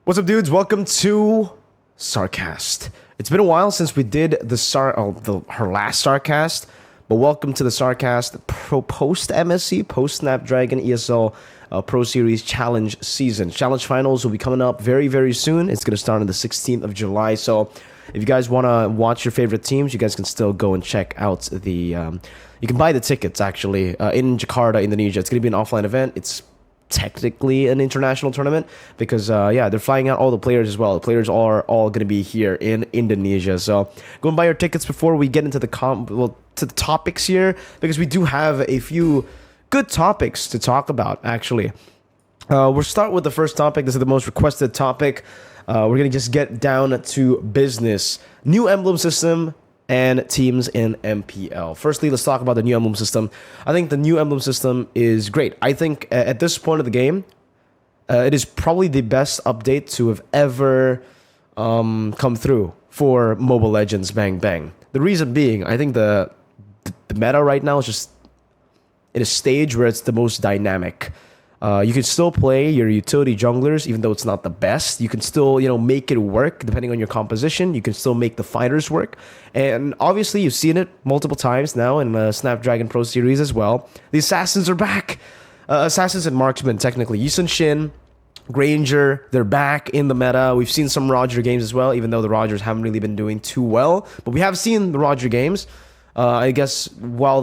What's up, dudes? Welcome to SarCAST. It's been a while since we did her last SarCAST, but welcome to the SarCAST post MSC, post Snapdragon ESL Pro Series Challenge season. Challenge finals will be coming up very, very soon. It's going to start on the 16th of July. So if you guys want to watch your favorite teams, you guys can still go and check out the. You can buy the tickets actually in Jakarta, Indonesia. It's going to be an offline event. It's technically an international tournament because yeah, they're flying out all the players as well. The players are all going to be here in Indonesia, so go and buy your tickets before we get into the to the topics here, because we do have a few good topics to talk about actually. We'll start with the first topic. This is the most requested topic. We're gonna just get down to business. New emblem system and teams in MPL. Firstly, let's talk about the new emblem system. I think the new emblem system is great. I think at this point of the game, it is probably the best update to have ever come through for Mobile Legends Bang Bang. The reason being, I think the meta right now is just in a stage where it's the most dynamic. You can still play your utility junglers, even though it's not the best. You can still, make it work depending on your composition. You can still make the fighters work. And obviously, you've seen it multiple times now in the Snapdragon Pro Series as well. The assassins are back. Assassins and marksmen, technically. Yisun Shin, Granger, they're back in the meta. We've seen some Roger games as well, even though the Rogers haven't really been doing too well. But we have seen the Roger games. I guess while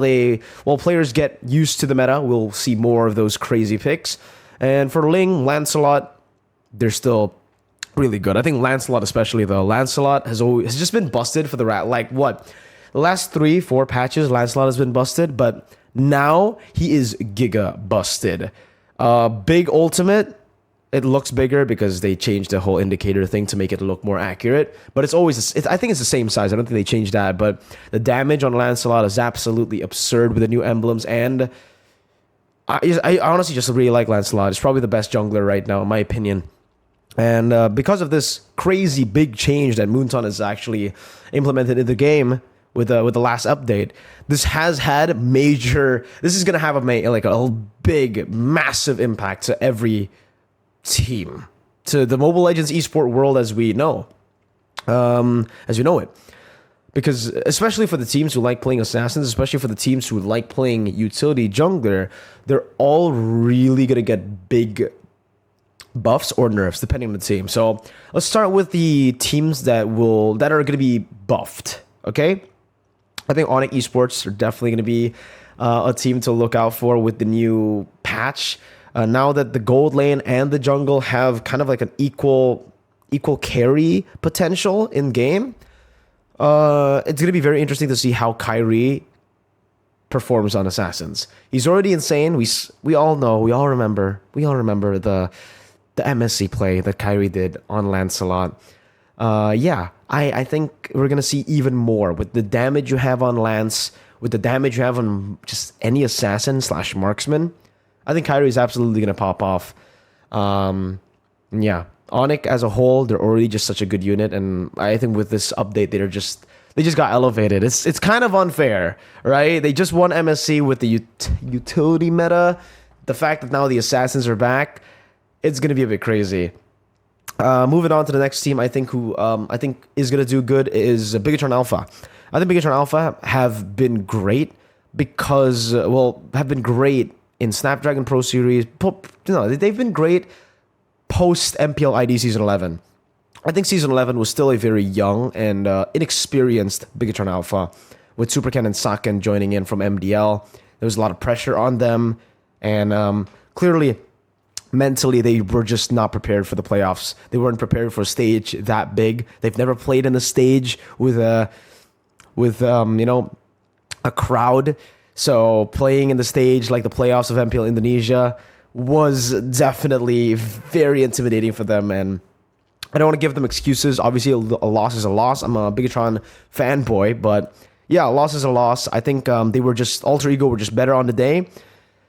players get used to the meta, we'll see more of those crazy picks. And for Ling, Lancelot, they're still really good. I think Lancelot especially though. Lancelot has just been busted for the the last 3-4 patches Lancelot has been busted, but now he is giga busted. Big ultimate. It looks bigger because they changed the whole indicator thing to make it look more accurate. But it's always, I think it's the same size. I don't think they changed that. But the damage on Lancelot is absolutely absurd with the new emblems. And I honestly just really like Lancelot. It's probably the best jungler right now, in my opinion. And because of this crazy big change that Moonton has actually implemented in the game with the last update, this has had this is going to have a big, massive impact to every team, to the Mobile Legends esport world as we know it, because especially for the teams who like playing assassins, especially for the teams who like playing utility jungler, they're all really gonna get big buffs or nerfs depending on the team. So let's start with the teams that are gonna be buffed. Okay, I think ONIC esports are definitely gonna be a team to look out for with the new patch. Now that the gold lane and the jungle have kind of like an equal carry potential in game, it's gonna be very interesting to see how Kyrie performs on assassins. He's already insane. We all remember the MSC play that Kyrie did on Lancelot. I think we're gonna see even more with the damage you have on Lance, with the damage you have on just any assassin / marksman. I think Kyrie is absolutely going to pop off. ONIC as a whole, they're already just such a good unit, and I think with this update, they just got elevated. It's kind of unfair, right? They just won MSC with the utility meta. The fact that now the assassins are back, it's going to be a bit crazy. Moving on to the next team, I think is going to do good is Bigatron Alpha. I think Bigatron Alpha have been great because have been great in Snapdragon Pro Series. They've been great post MPL ID Season 11. I think Season 11 was still a very young and inexperienced Bigatron Alpha, with Superken and Saken joining in from MDL. There was a lot of pressure on them, and clearly, mentally, they were just not prepared for the playoffs. They weren't prepared for a stage that big. They've never played in a stage with a crowd. So playing in the stage like the playoffs of MPL Indonesia was definitely very intimidating for them, and I don't want to give them excuses. Obviously, a loss is a loss. I'm a Bigatron fanboy, but yeah, a loss is a loss. I think Alter Ego were just better on the day.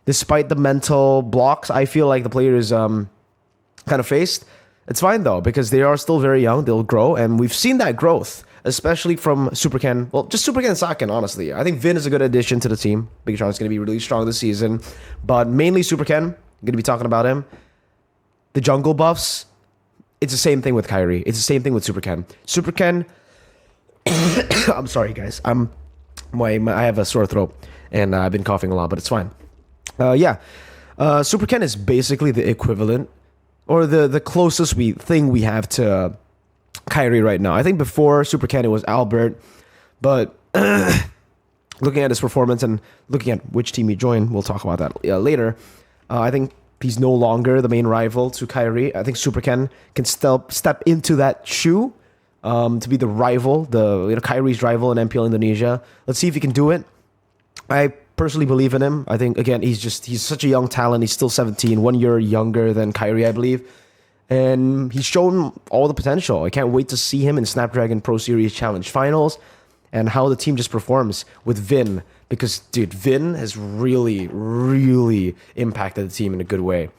Despite the mental blocks I feel like the players kind of faced, it's fine though, because they are still very young. They'll grow, and we've seen that growth, especially from Superken. Well, just Superken and Saken, honestly. I think Vin is a good addition to the team. Bigatron is going to be really strong this season, but mainly Superken. I'm going to be talking about him. The jungle buffs, it's the same thing with Kyrie. It's the same thing with Super Ken. Super Ken, I'm sorry, guys. I have a sore throat, and I've been coughing a lot, but it's fine. Super Ken is basically the equivalent, or the closest thing we have to Kyrie right now. I think before Super Ken, it was Albert, but looking at his performance and looking at which team he joined, we'll talk about that later. I think he's no longer the main rival to Kyrie. I think Super Ken can still step into that shoe to be the rival, Kyrie's rival in MPL Indonesia. Let's see if he can do it. I personally believe in him. I think, again, he's such a young talent. He's still 17, 1 year younger than Kyrie, I believe. And he's shown all the potential. I can't wait to see him in Snapdragon Pro Series Challenge Finals and how the team just performs with Vin. Because, dude, Vin has really, really impacted the team in a good way.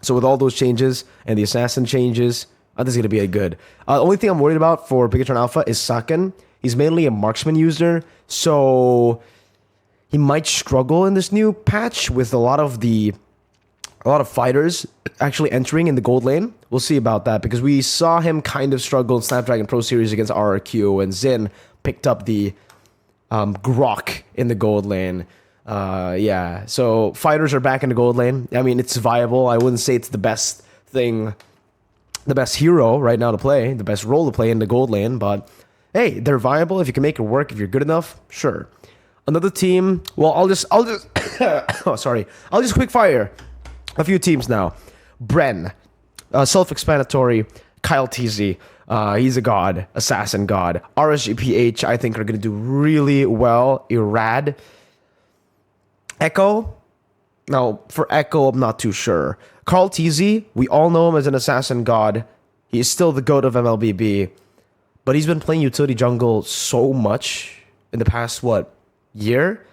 So with all those changes and the Assassin changes, I think it's going to be a good. The only thing I'm worried about for Bigatron Alpha is Saken. He's mainly a marksman user, so he might struggle in this new patch with a lot of fighters actually entering in the gold lane. We'll see about that, because we saw him kind of struggle in Snapdragon Pro Series against RRQ, and Zin picked up the Grok in the gold lane. So fighters are back in the gold lane. I mean, it's viable. I wouldn't say it's the best thing, the best hero right now to play, the best role to play in the gold lane, but hey, they're viable. If you can make it work, if you're good enough, sure. Another team, well, I'll just I'll just quick fire a few teams now. BREN, self-explanatory. Kyle TZ, he's a god, assassin god. RSG PH, I think, are going to do really well. Irad. Echo, now for Echo, I'm not too sure. Carl TZ, we all know him as an assassin god. He is still the GOAT of MLBB, but he's been playing utility jungle so much in the past, year?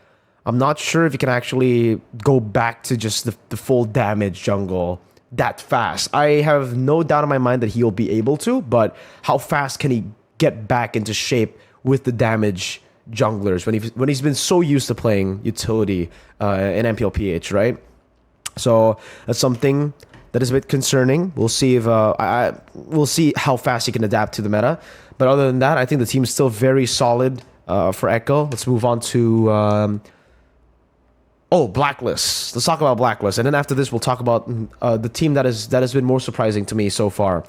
I'm not sure if he can actually go back to just the full damage jungle that fast. I have no doubt in my mind that he'll be able to, but how fast can he get back into shape with the damage junglers when he's been so used to playing utility in MPLPH, right? So that's something that is a bit concerning. We'll see if we'll see how fast he can adapt to the meta. But other than that, I think the team is still very solid for Echo. Let's move on to Blacklist. Let's talk about Blacklist, and then after this, we'll talk about the team that has been more surprising to me so far.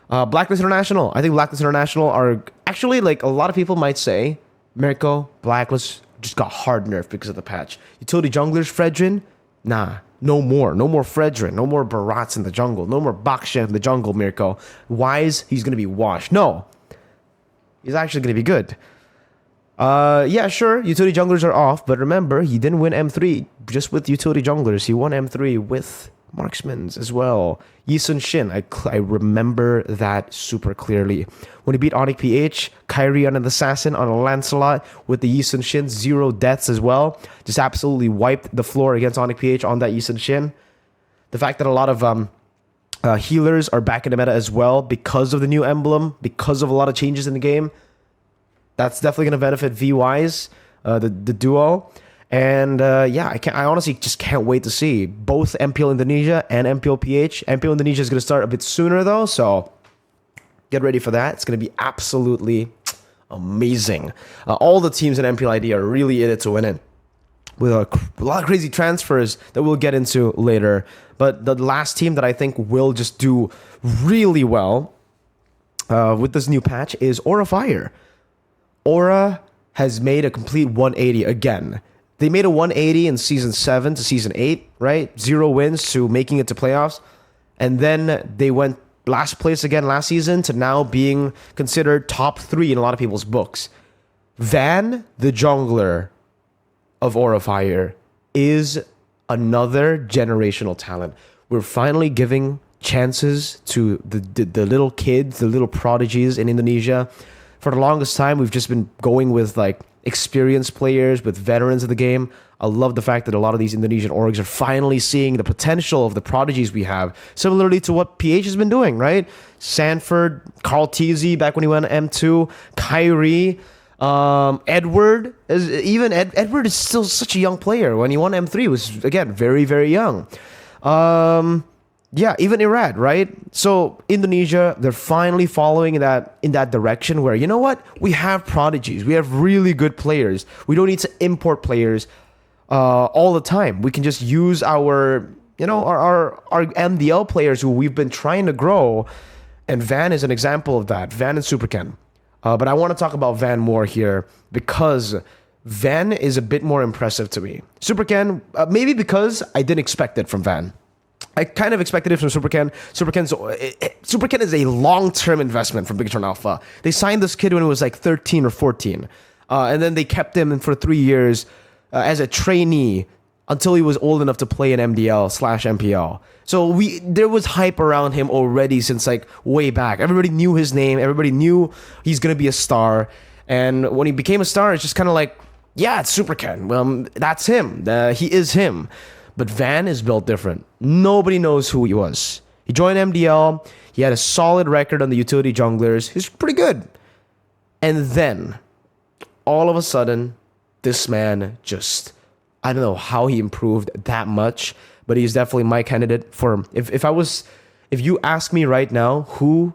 Blacklist International. I think Blacklist International are actually, like a lot of people might say, Mirko, Blacklist just got hard nerfed because of the patch. Utility junglers, Fredrin, nah, no more Fredrin, no more Barats in the jungle, no more Baksha in the jungle. Mirko, Wise, he's gonna be washed. No, he's actually gonna be good. Yeah, sure, utility junglers are off, but remember, he didn't win M3 just with utility junglers. He won M3 with marksmen as well. Yisun Shin, I remember that super clearly. When he beat ONIC PH, Kyrie on an assassin on a Lancelot with the Yisun Shin, 0 deaths as well. Just absolutely wiped the floor against ONIC PH on that Yisun Shin. The fact that a lot of healers are back in the meta as well because of the new emblem, because of a lot of changes in the game. That's definitely going to benefit VYs, the duo. And I honestly just can't wait to see both MPL Indonesia and MPL PH. MPL Indonesia is going to start a bit sooner though, so get ready for that. It's going to be absolutely amazing. All the teams in MPL ID are really in it to win it, with a lot of crazy transfers that we'll get into later. But the last team that I think will just do really well with this new patch is Aura Fire. Aura has made a complete 180 again. They made a 180 in Season 7 to Season 8, right? 0 wins to making it to playoffs. And then they went last place again last season to now being considered top 3 in a lot of people's books. Van, the jungler of Aura Fire, is another generational talent. We're finally giving chances to the little kids, the little prodigies in Indonesia. For the longest time, we've just been going with like experienced players, with veterans of the game. I love the fact that a lot of these Indonesian orgs are finally seeing the potential of the prodigies we have, similarly to what PH has been doing, right? Sanford, Carl TZ back when he went M2, Kyrie, Edward. Edward is still such a young player. When he won M3, he was, again, very, very young. Yeah, even Irad, right? So Indonesia, they're finally following in that direction where, you know what? We have prodigies. We have really good players. We don't need to import players all the time. We can just use our, our MDL players who we've been trying to grow. And Van is an example of that. Van and Superken. But I want to talk about Van more here because Van is a bit more impressive to me. Superken, maybe because I didn't expect it from Van. I kind of expected it from Superken. Superken is a long-term investment from Big Turn Alpha. They signed this kid when he was like 13 or 14. And then they kept him for 3 years as a trainee until he was old enough to play in MDL/MPL. So there was hype around him already since like way back. Everybody knew his name. Everybody knew he's going to be a star. And when he became a star, it's just kind of like, yeah, it's Superken. Well, that's him. He is him. But Van is built different. Nobody knows who he was. He joined MDL. He had a solid record on the utility junglers. He's pretty good. And then, all of a sudden, this man just, I don't know how he improved that much, but he's definitely my candidate for, if you ask me right now who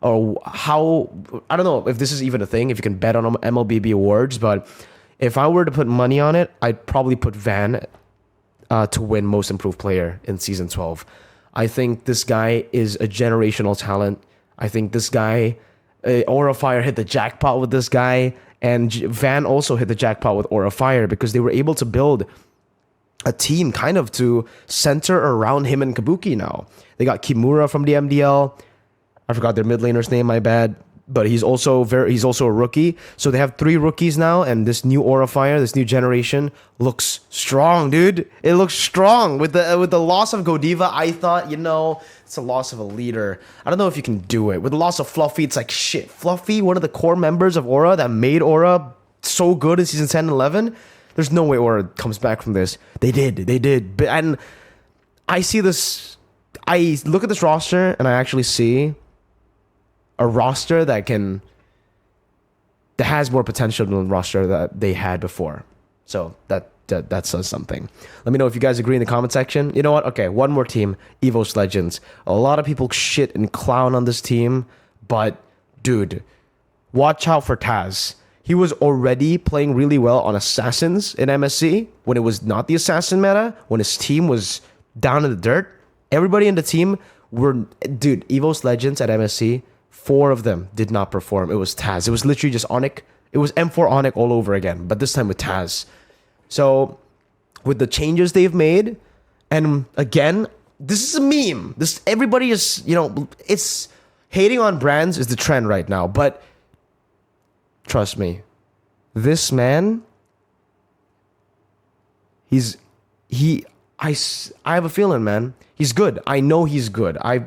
or how, I don't know if this is even a thing, if you can bet on MLBB awards, but if I were to put money on it, I'd probably put Van to win Most Improved Player in Season 12. I think this guy is a generational talent. I think this guy, Aura Fire hit the jackpot with this guy, and Van also hit the jackpot with Aura Fire because they were able to build a team kind of to center around him and Kabuki now. They got Kimura from the MDL. I forgot their mid laner's name, my bad. But he's also a rookie. So they have 3 rookies now, and this new Aura Fire, this new generation, looks strong, dude. It looks strong. With the loss of Godiva, I thought, it's a loss of a leader. I don't know if you can do it. With the loss of Fluffy, it's like shit. Fluffy, one of the core members of Aura that made Aura so good in season 10 and 11. There's no way Aura comes back from this. They did. And I see this. I look at this roster and I actually see a roster that has more potential than the roster that they had before. So that says something. Let me know if you guys agree in the comment section. You know what? Okay, one more team, EVOS Legends. A lot of people shit and clown on this team, but dude, watch out for Taz. He was already playing really well on Assassins in MSC when it was not the Assassin meta, when his team was down in the dirt. Everybody in the team EVOS Legends at MSC, 4 of them did not perform. It was Taz. It was literally just ONIC. It was M4 ONIC all over again, but this time with Taz. So with the changes they've made, and again, this is a meme. Everybody is, it's hating on brands is the trend right now, but trust me, this man, I have a feeling, man. He's good. I know he's good. I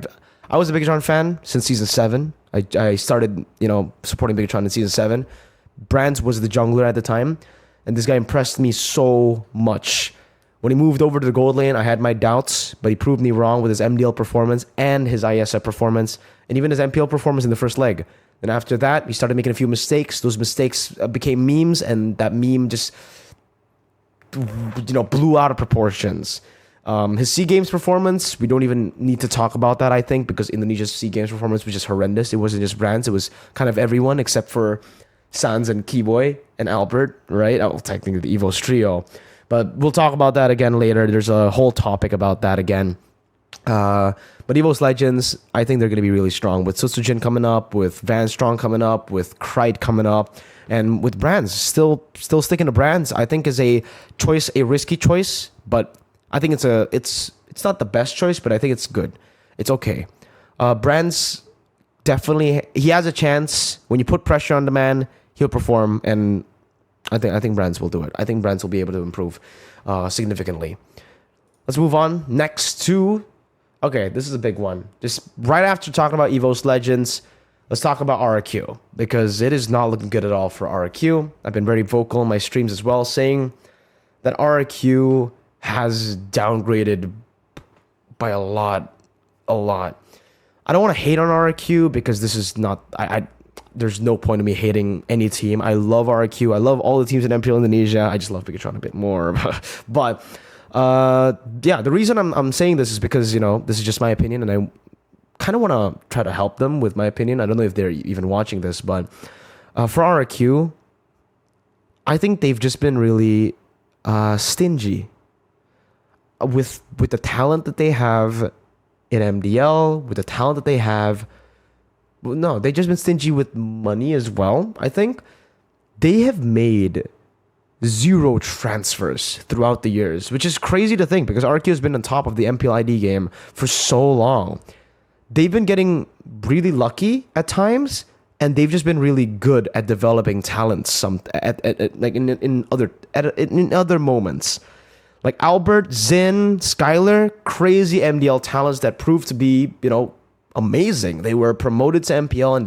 was a Bigatron fan since season 7. I started, supporting Bigatron in season 7. Brands was the jungler at the time, and this guy impressed me so much. When he moved over to the gold lane, I had my doubts, but he proved me wrong with his MDL performance and his ISF performance, and even his MPL performance in the first leg. Then after that, he started making a few mistakes. Those mistakes became memes, and that meme just, blew out of proportions. His SEA Games performance, we don't even need to talk about that, I think, because Indonesia's SEA Games performance was just horrendous. It wasn't just brands, it was kind of everyone except for Sans and Keyboy and Albert, right? Oh, technically the EVOS trio. But we'll talk about that again later. There's a whole topic about that again. But EVOS Legends, I think they're going to be really strong. With Sutsujin coming up, with Van Strong coming up, with Krite coming up, and with brands, still sticking to brands, I think is a risky choice, but I think it's not the best choice, but I think it's good. It's okay. Brands, definitely, he has a chance. When you put pressure on the man, he'll perform, and I think Brands will do it. I think Brands will be able to improve significantly. Let's move on next to, okay, this is a big one. Just right after talking about EVOS Legends, let's talk about RRQ, because it is not looking good at all for RRQ. I've been very vocal in my streams as well, saying that RRQ has downgraded by a lot. I don't want to hate on RRQ because this is not, there's no point in me hating any team. I love RRQ. I love all the teams in MPL Indonesia. I just love Bigatron a bit more. But Yeah, the reason I'm saying this is because, you know, this is just my opinion, and I kind of want to try to help them with my opinion. I don't know if they're even watching this, but for RRQ, I think they've just been really stingy with the talent that they have in MDL, with the talent that they have. Well, no, they've just been stingy with money as well. I think they have made 0 transfers throughout the years, which is crazy to think because RRQ has been on top of the MPLID game for so long. They've been getting really lucky at times, and they've just been really good at developing talents. Like in other moments, like Albert, Zin, Skylar, crazy MDL talents that proved to be, you know, amazing. They were promoted to MPL and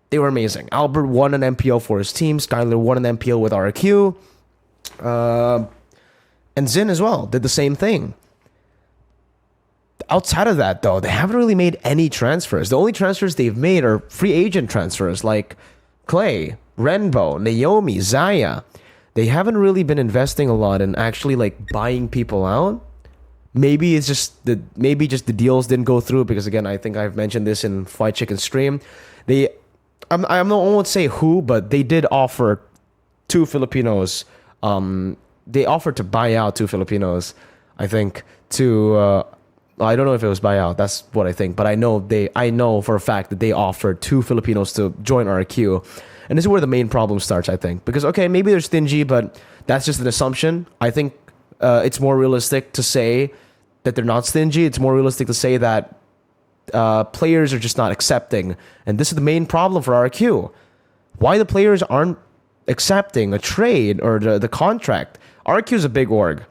they were amazing. Albert won an MPL for his team. Skylar won an MPL with RRQ, and Zin as well did the same thing. Outside of that, though, they haven't really made any transfers. The only transfers they've made are free agent transfers like Clay, Renbo, Naomi, Zaya. They haven't really been investing a lot in actually like buying people out. Maybe it's just the deals didn't go through because, again, I think I've mentioned this in Fried Chicken Stream. I won't say who, but they did offer 2 Filipinos. They offered to buy out 2 Filipinos, I think, to. I don't know if it was buyout. That's what I think. But I know for a fact that they offered 2 Filipinos to join RRQ. And this is where the main problem starts, I think. Because, okay, maybe they're stingy, but that's just an assumption. I think it's more realistic to say that they're not stingy. It's more realistic to say that players are just not accepting. And this is the main problem for RRQ. Why the players aren't accepting a trade or the contract. RRQ is a big org.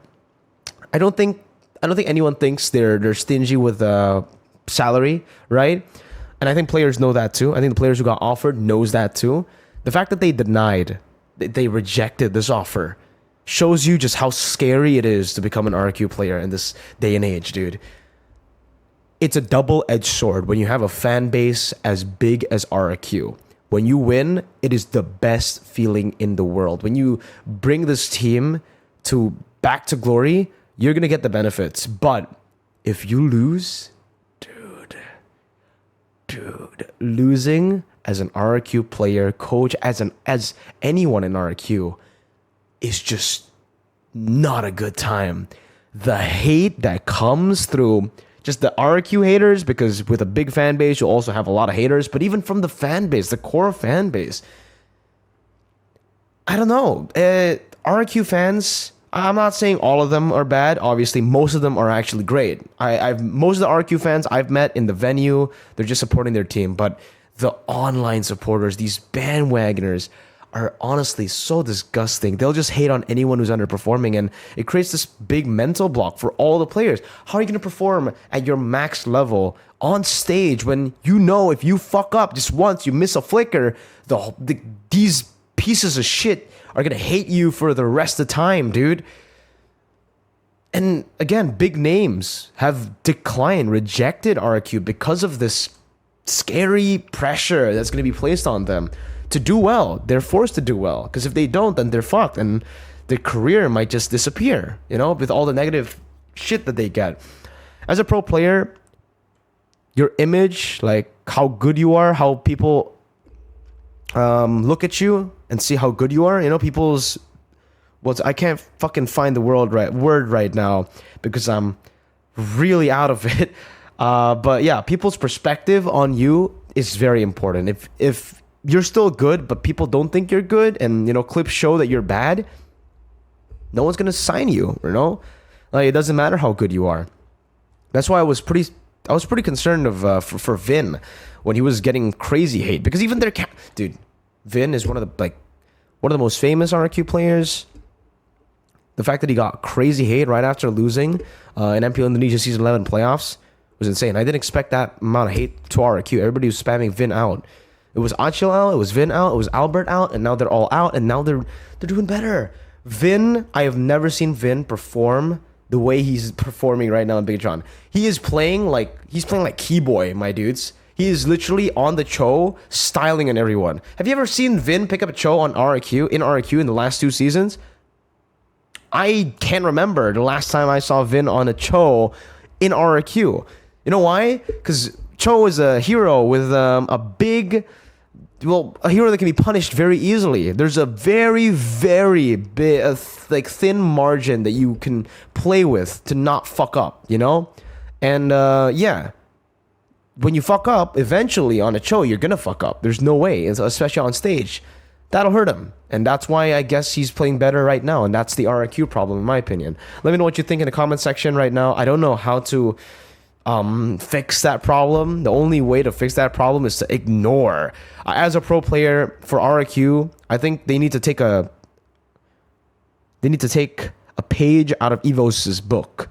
I don't think anyone thinks they're stingy with salary, right? And I think players know that too. I think the players who got offered knows that too. The fact that they rejected this offer shows you just how scary it is to become an RRQ player in this day and age, dude. It's a double-edged sword when you have a fan base as big as RRQ. When you win, it is the best feeling in the world. When you bring this team back to glory, you're going to get the benefits. But if you lose, dude, losing as an RRQ player, coach, as anyone in RRQ is just not a good time. The hate that comes through just the RRQ haters, because with a big fan base, you also have a lot of haters, but even from the fan base, the core fan base, I don't know. RRQ fans, I'm not saying all of them are bad. Obviously, most of them are actually great. Most of the RRQ fans I've met in the venue, they're just supporting their team. But the online supporters, these bandwagoners, are honestly so disgusting. They'll just hate on anyone who's underperforming, and it creates this big mental block for all the players. How are you going to perform at your max level on stage when you know if you fuck up just once, you miss a flicker, these pieces of shit are going to hate you for the rest of the time, dude? And again, big names have rejected RRQ because of this scary pressure that's going to be placed on them to do well. They're forced to do well, because if they don't, then they're fucked, and their career might just disappear, with all the negative shit that they get. As a pro player, your image, like how good you are, how people look at you and see how good you are, I can't fucking find the word right now because I'm really out of it. But yeah, people's perspective on you is very important. If you're still good, but people don't think you're good, and clips show that you're bad, no one's gonna sign you. Like, it doesn't matter how good you are. That's why I was pretty concerned for Vin when he was getting crazy hate, because even dude, Vin is one of the most famous RRQ players. The fact that he got crazy hate right after losing in MPL Indonesia Season 11 playoffs was insane. I didn't expect that amount of hate to RRQ. Everybody was spamming Vin out. It was Achil out, it was Vin out, it was Albert out, and now they're all out, and now they're doing better. Vin, I have never seen Vin perform the way he's performing right now in Big John. He is playing like Keyboy, my dudes. He is literally on the Cho, styling on everyone. Have you ever seen Vin pick up a Cho on RRQ in the last 2 seasons? I can't remember the last time I saw Vin on a Cho in RRQ. You know why? Because Cho is a hero with a hero that can be punished very easily. There's a very, very big, thin margin that you can play with to not fuck up, you know? And yeah, when you fuck up, eventually on a Cho, you're gonna fuck up. There's no way, especially on stage. That'll hurt him. And that's why I guess he's playing better right now. And that's the RRQ problem, in my opinion. Let me know what you think in the comment section right now. I don't know how to fix that problem. The only way to fix that problem is to ignore. As a pro player for RRQ, I think they need to take a page out of EVOS's book.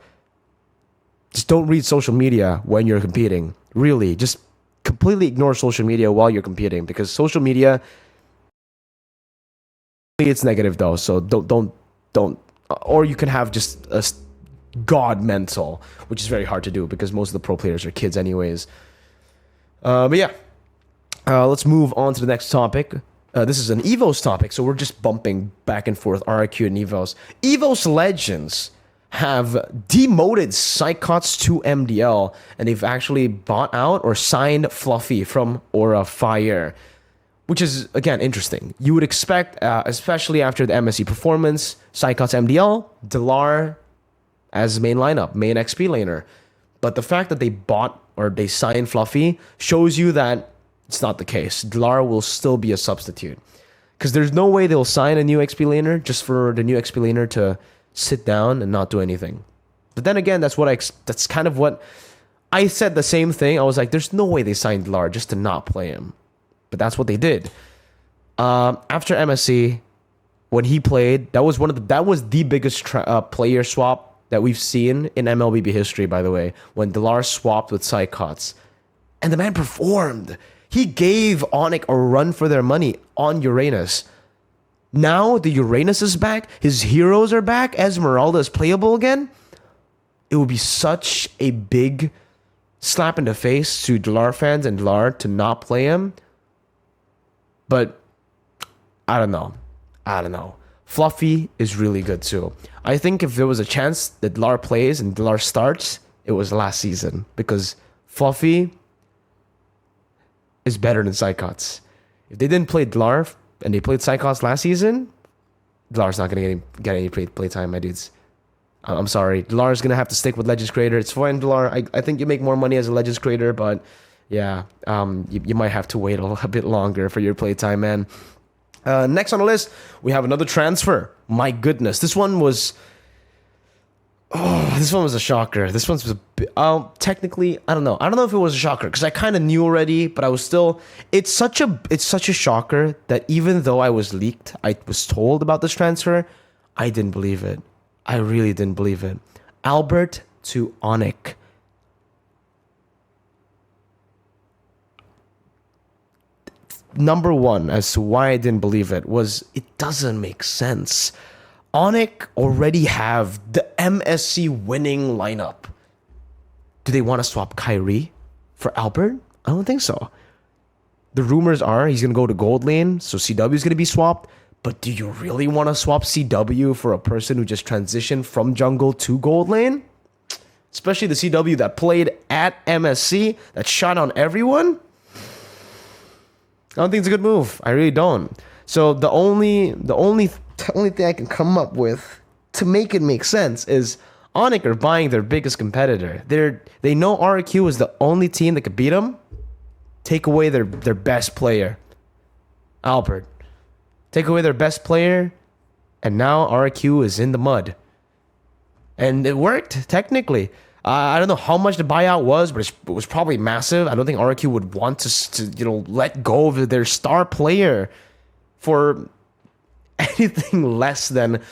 Just don't read social media when you're competing. Really, just completely ignore social media while you're competing, because social media, it's negative though. So don't. Or you can have just a god mental, which is very hard to do because most of the pro players are kids anyways. But yeah, let's move on to the next topic. This is an EVOS topic, so we're just bumping back and forth RRQ and EVOS. EVOS Legends have demoted SarCAST to MDL, and they've actually bought out or signed Fluffy from Aura Fire, which is, again, interesting. You would expect, especially after the MSC performance, SarCAST MDL, Dlar as main lineup, main XP laner. But the fact that they bought or they signed Fluffy shows you that it's not the case. Dlar will still be a substitute. Because there's no way they'll sign a new XP laner just for the new XP laner to sit down and not do anything. But then again, that's kind of what I said. The same thing. I was like, there's no way they signed Dlar just to not play him. But that's what they did. After MSC, when he played, that was the biggest player swap that we've seen in MLBB history, by the way, when Dlar swapped with SarCAST. And the man performed. He gave ONIC a run for their money on Uranus. Now the Uranus is back. His heroes are back. Esmeralda is playable again. It would be such a big slap in the face to Dlar fans and Dlar to not play him. But I don't know. Fluffy is really good too. I think if there was a chance that Dlar plays and Dlar starts, it was last season, because Fluffy is better than SarCAST. If they didn't play Dlar and they played SarCAST last season, Dlar's not going to get any play time, my dudes. I'm sorry. Dlar's going to have to stick with Legends Creator. It's fine, Dlar. I think you make more money as a Legends Creator, but yeah, you might have to wait a bit longer for your playtime, man. Next on the list, we have another transfer. My goodness, this one was a shocker. This one was technically, I don't know if it was a shocker, because I kind of knew already, but I was still. It's such a shocker that even though I was leaked, I was told about this transfer, I didn't believe it. I really didn't believe it. Albert to ONIC. Number one as to why I didn't believe it was it doesn't make sense. ONIC already have the MSC winning lineup. Do they want to swap Kyrie for Albert? I don't think so. The rumors are he's going to go to gold lane, so CW is going to be swapped. But do you really want to swap CW for a person who just transitioned from jungle to gold lane? Especially the CW that played at MSC, that shot on everyone? I don't think it's a good move. I really don't. So the only thing I can come up with to make it make sense is ONIC are buying their biggest competitor. They know RRQ is the only team that could beat them. Take away their best player, Albert. Take away their best player, and now RRQ is in the mud. And it worked, technically. I don't know how much the buyout was, but it was probably massive. I don't think RRQ would want to let go of their star player for anything less than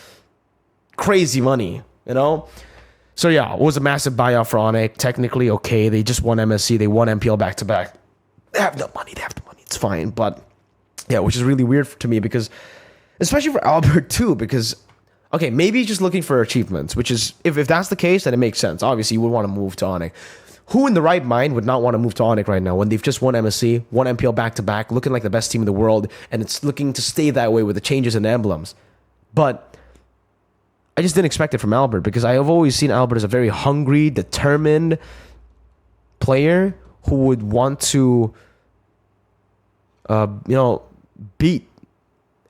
crazy money, you know? So yeah, it was a massive buyout for ONIC. Technically, okay, they just won MSC, they won MPL back-to-back. They have the money, it's fine. But yeah, which is really weird to me, because, especially for Albert too, because, okay, maybe he's just looking for achievements, which is, if that's the case, then it makes sense. Obviously, you would want to move to ONIC. Who in the right mind would not want to move to ONIC right now when they've just won MSC, won MPL back-to-back, looking like the best team in the world, and it's looking to stay that way with the changes in the emblems? But I just didn't expect it from Albert because I have always seen Albert as a very hungry, determined player who would want to, beat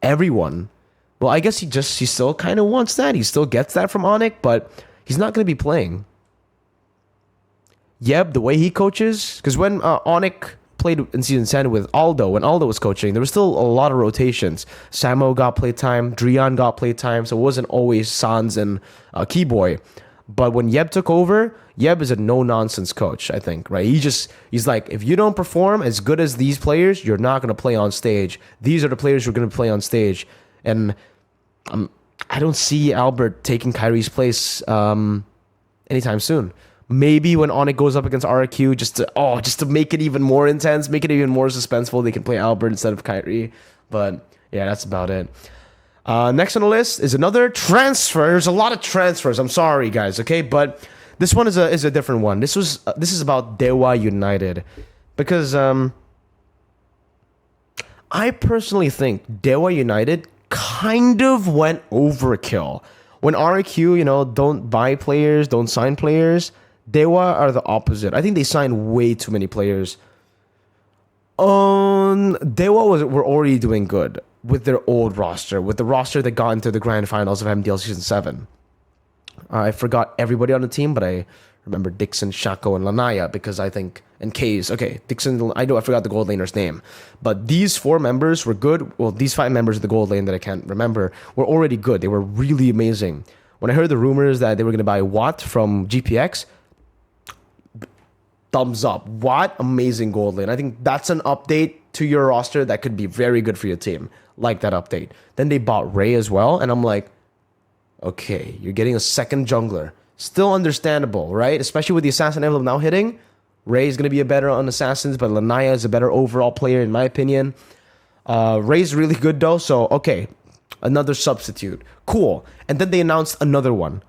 everyone. Well, I guess he still kind of wants that. He still gets that from ONIC, but he's not going to be playing. Yeb, the way he coaches, because when ONIC played in season 10 with Aldo, when Aldo was coaching, there was still a lot of rotations. Samo got playtime, Drian got playtime, so it wasn't always Sans and Keyboy. But when Yeb took over, Yeb is a no-nonsense coach, I think, right? He's like, if you don't perform as good as these players, you're not going to play on stage. These are the players who are going to play on stage. And I don't see Albert taking Kyrie's place anytime soon. Maybe when ONIC goes up against RRQ, just to make it even more intense, make it even more suspenseful, they can play Albert instead of Kyrie. But yeah, that's about it. Next on the list is another transfer. There's a lot of transfers. I'm sorry, guys. Okay, but this one is a different one. This is about DEWA United, because I personally think DEWA United kind of went overkill. When RRQ, don't buy players, don't sign players, DEWA are the opposite. I think they signed way too many players. DEWA were already doing good with their old roster, with the roster that got into the grand finals of MDL Season 7. I forgot everybody on the team, but I remember Dixon, Shako, and Lanaya because I think, and Kays. Okay, Dixon, I forgot the gold laner's name. But these 4 members were good. Well, these 5 members of the gold lane that I can't remember were already good. They were really amazing. When I heard the rumors that they were going to buy Watt from GPX, thumbs up. Watt, amazing gold lane. I think that's an update to your roster that could be very good for your team. Like that update. Then they bought Ray as well, and I'm like, okay, you're getting a second jungler. Still understandable, right? Especially with the Assassin Emblem now hitting. Ray is going to be a better on Assassins, but Lanaya is a better overall player in my opinion. Ray's really good though, so okay. Another substitute. Cool. And then they announced another one.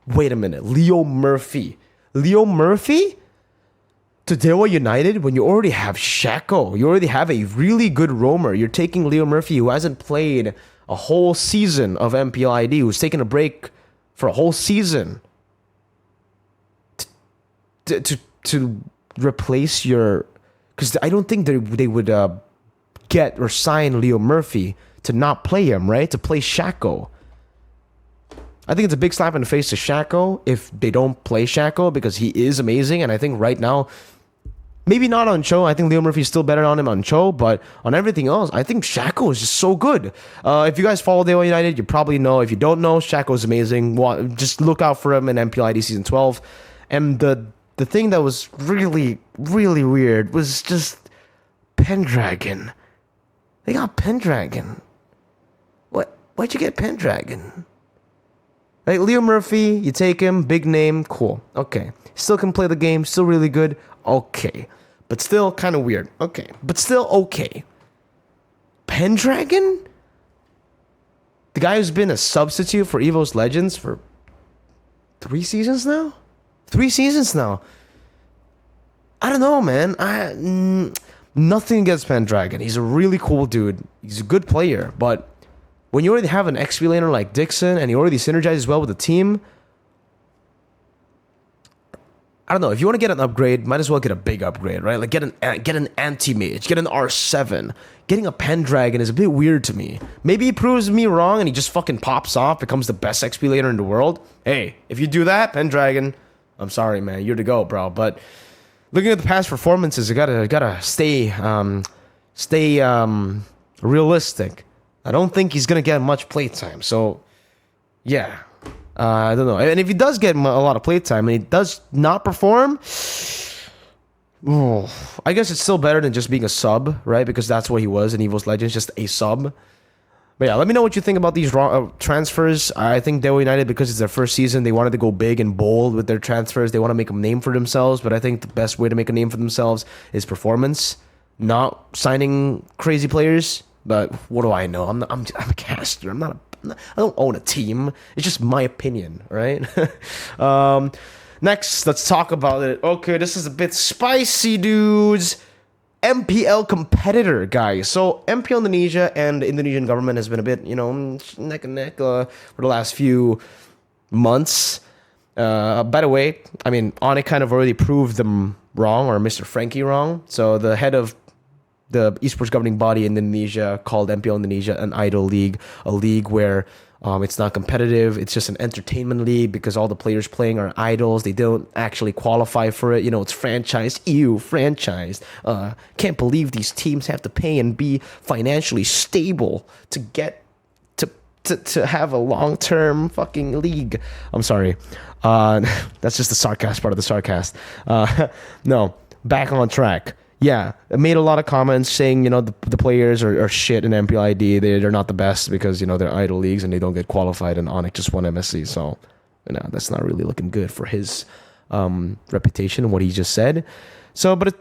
Wait a minute. Leo Murphy. Leo Murphy? To DEWA United when you already have Shako. You already have a really good roamer. You're taking Leo Murphy who hasn't played a whole season of MPLID, who's taken a break for a whole season. To replace your... Because I don't think they would get or sign Leo Murphy to not play him, right? To play Shako. I think it's a big slap in the face to Shako if they don't play Shako because he is amazing. And I think right now, maybe not on Cho. I think Leo Murphy is still better on him on Cho. But on everything else, I think Shako is just so good. If you guys follow DEWA United, you probably know. If you don't know, Shako is amazing. Just look out for him in MPLID Season 12. And the thing that was really, really weird was just Pendragon. They got Pendragon. Why'd you get Pendragon? Like Leo Murphy, you take him, big name, cool. Okay. Still can play the game, still really good. Okay. But still kind of weird. Okay. But still okay. Pendragon? The guy who's been a substitute for EVOS Legends for 3 seasons now? 3 seasons now. I don't know, man. Nothing against Pendragon. He's a really cool dude. He's a good player, but when you already have an XP laner like Dixon and he already synergizes well with the team, I don't know. If you want to get an upgrade, might as well get a big upgrade, right? Like get an anti-mage, get an R7. Getting a Pendragon is a bit weird to me. Maybe he proves me wrong and he just fucking pops off, becomes the best XP laner in the world. Hey, if you do that, Pendragon, I'm sorry, man. You're to go, bro. But looking at the past performances, you gotta stay realistic. I don't think he's going to get much playtime. So, yeah. I don't know. And if he does get a lot of playtime and he does not perform, I guess it's still better than just being a sub, right? Because that's what he was in EVOS Legends, just a sub. But yeah, let me know what you think about these transfers. I think DEWA United, because it's their first season, they wanted to go big and bold with their transfers. They want to make a name for themselves. But I think the best way to make a name for themselves is performance, not signing crazy players. But what do I know? I'm a caster. I don't own a team. It's just my opinion, right? Next, let's talk about it. Okay, this is a bit spicy, dudes. MPL competitor, guys. So MPL Indonesia and the Indonesian government has been a bit, neck and neck for the last few months. By the way, I mean, ONIC kind of already proved them wrong, or Mr. Frankie wrong. So the head of the esports governing body in Indonesia called MPL Indonesia an idol league, a league where it's not competitive. It's just an entertainment league because all the players playing are idols. They don't actually qualify for it. You know, it's franchised. Ew, franchised. Can't believe these teams have to pay and be financially stable to get to have a long-term fucking league. I'm sorry. That's just the SarCAST part of the SarCAST. No, back on track. Yeah, it made a lot of comments saying, you know, the players are shit in MPLID. They're not the best because, you know, they're idle leagues and they don't get qualified, and ONIC just won MSC. So, you know, that's not really looking good for his reputation and what he just said. So, but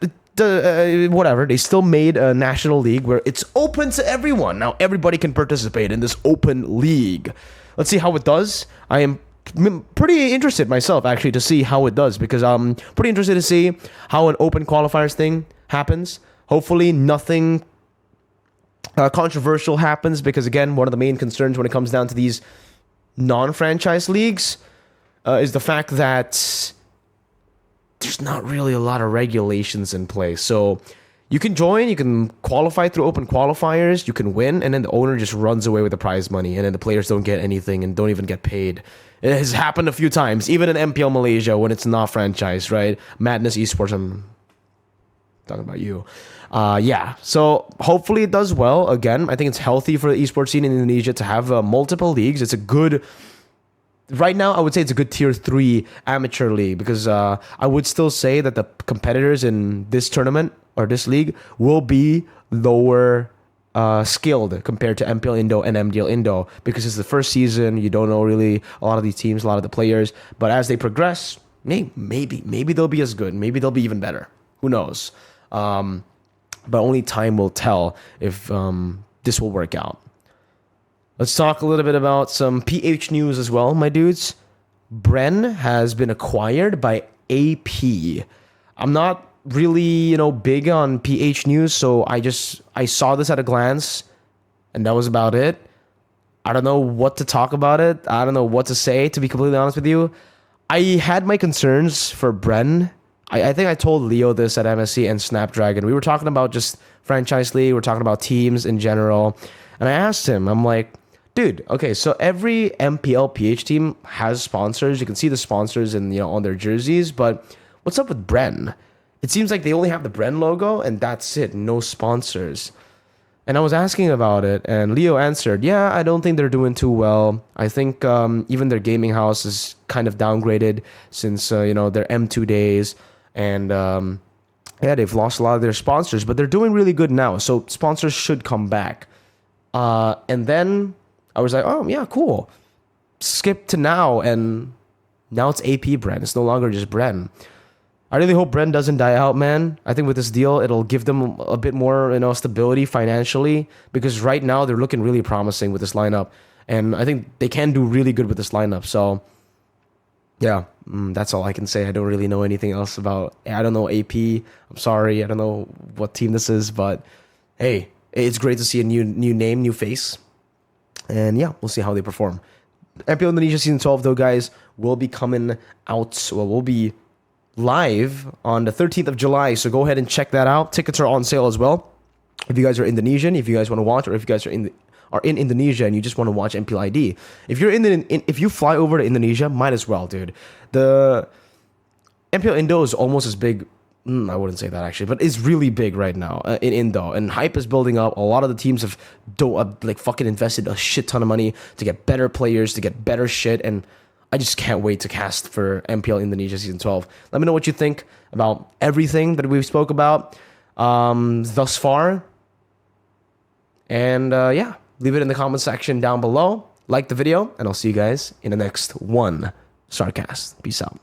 whatever. They still made a national league where it's open to everyone. Now, everybody can participate in this open league. Let's see how it does. I am pretty interested myself, actually, to see how it does, because I'm pretty interested to see how an open qualifiers thing happens. Hopefully nothing controversial happens, because again, one of the main concerns when it comes down to these non-franchise leagues is the fact that there's not really a lot of regulations in place. So you can join, you can qualify through open qualifiers, you can win, and then the owner just runs away with the prize money, and then the players don't get anything and don't even get paid. It has happened a few times, even in MPL Malaysia when it's not franchised, right? Madness Esports, I'm talking about you. Yeah, so hopefully it does well. Again, I think it's healthy for the esports scene in Indonesia to have multiple leagues. It's a good, right now I would say it's a good tier 3 amateur league, because I would still say that the competitors in this tournament or this league will be lower skilled compared to MPL Indo and MDL Indo, because it's the first season. You don't know really a lot of these teams, a lot of the players, but as they progress, maybe they'll be as good. Maybe they'll be even better. Who knows? But only time will tell if this will work out. Let's talk a little bit about some PH news as well, my dudes. BREN has been acquired by AP. I'm not really, you know, big on PH news, so I saw this at a glance, and that was about it. I don't know what to talk about it. I don't know what to say, to be completely honest with you. I had my concerns for BREN. I think I told Leo this at MSC and Snapdragon. We were talking about just franchise league. We're talking about teams in general. And I asked him, I'm like, dude, okay, so every MPL PH team has sponsors. You can see the sponsors in, you know, on their jerseys, but what's up with BREN? It seems like they only have the BREN logo and that's it, no sponsors. And I was asking about it, and Leo answered, yeah, I don't think they're doing too well. I think even their gaming house is kind of downgraded since, you know, their M2 days. And yeah, they've lost a lot of their sponsors, but they're doing really good now. So sponsors should come back. And then I was like, oh, yeah, cool. Skip to now, and now it's AP BREN. It's no longer just BREN. I really hope BREN doesn't die out, man. I think with this deal, it'll give them a bit more, you know, stability financially, because right now they're looking really promising with this lineup. And I think they can do really good with this lineup. So yeah, that's all I can say. I don't really know anything else about, I don't know AP. I'm sorry. I don't know what team this is, but hey, it's great to see a new name, new face. And yeah, we'll see how they perform. MPL Indonesia Season 12, though, guys, will be coming out, well, we'll be live on the 13th of July. So go ahead and check that out. Tickets are on sale as well. If you guys are Indonesian, if you guys want to watch, or if you guys are in Indonesia and you just want to watch MPLID, if you're if you fly over to Indonesia, might as well, dude. The MPL Indo is almost as big. I wouldn't say that actually, but it's really big right now in Indo, and hype is building up. A lot of the teams have like fucking invested a shit ton of money to get better players, to get better shit, and I just can't wait to cast for MPL Indonesia Season 12. Let me know what you think about everything that we've spoke about thus far. And yeah, leave it in the comment section down below. Like the video, and I'll see you guys in the next one. SarCAST. Peace out.